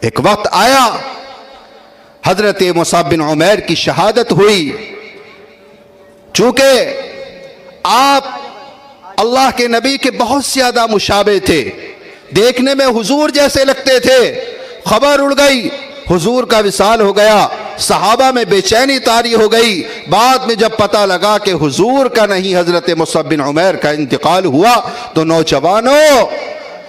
ایک وقت آیا حضرت مصعب بن عمیر کی شہادت ہوئی. چونکہ آپ اللہ کے نبی کے بہت زیادہ مشابہ تھے، دیکھنے میں حضور جیسے لگتے تھے. خبر اڑ گئی، حضور کا وصال ہو گیا. صحابہ میں بے چینی طاری ہو گئی. بعد میں جب پتہ لگا کہ حضور کا نہیں حضرت مصعب بن عمیر کا انتقال ہوا تو نوجوانوں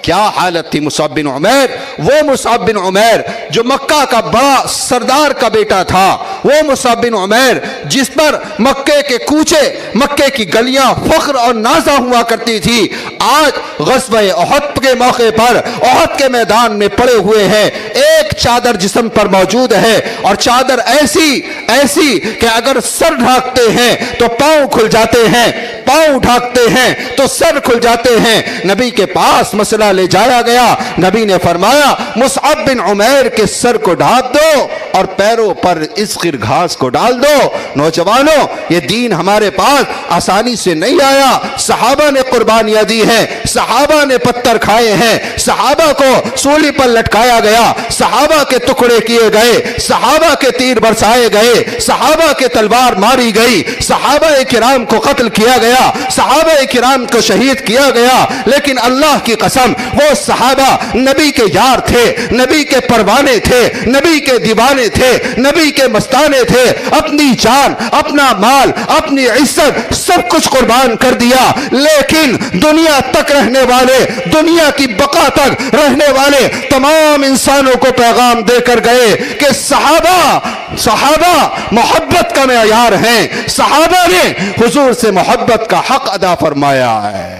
کیا حالت تھی مصعب بن عمیر. وہ مصعب بن عمیر جو مکہ کا بڑا سردار کا بیٹا تھا، وہ مصعب بن عمیر جس پر مکے کے کوچے، مکے کی گلیاں فخر اور نازہ ہوا کرتی تھی، آج غزوہ احد کے موقع پر احد کے میدان میں پڑے ہوئے ہیں. ایک چادر جسم پر موجود ہے، اور چادر ایسی کہ اگر سر ڈھانکتے ہیں تو پاؤں کھل جاتے ہیں، پاؤں ڈھانکتے ہیں تو سر کھل جاتے ہیں. نبی کے پاس مسئلہ لے جایا گیا. نبی نے فرمایا مصعب بن عمیر کے سر کو ڈھانپ دو اور پیروں پر اسخر گھاس کو ڈال دو. نوجوانوں یہ دین ہمارے پاس آسانی سے نہیں آیا. صحابہ نے قربانیاں دی ہیں، صحابہ نے پتھر کھائے ہیں، صحابہ کو سولی پر لٹکایا گیا، صحابہ کے ٹکڑے کیے گئے، صحابہ کے تیر برسائے گئے، صحابہ کے تلوار ماری گئی، صحابہ کرام کو قتل کیا گیا، صحابہ کرام کو شہید کیا گیا. لیکن اللہ کی قسم وہ صحابہ نبی کے یار تھے، نبی کے پروانے تھے، نبی کے دیوانے تھے، نبی کے مستانے تھے. اپنی جان، اپنا مال، اپنی عزت سب کچھ قربان کر دیا. لیکن دنیا تک رہنے والے، دنیا کی بقا تک رہنے والے تمام انسانوں کو پیغام دے کر گئے کہ صحابہ محبت کا معیار ہیں. صحابہ نے حضور سے محبت کا حق ادا فرمایا ہے.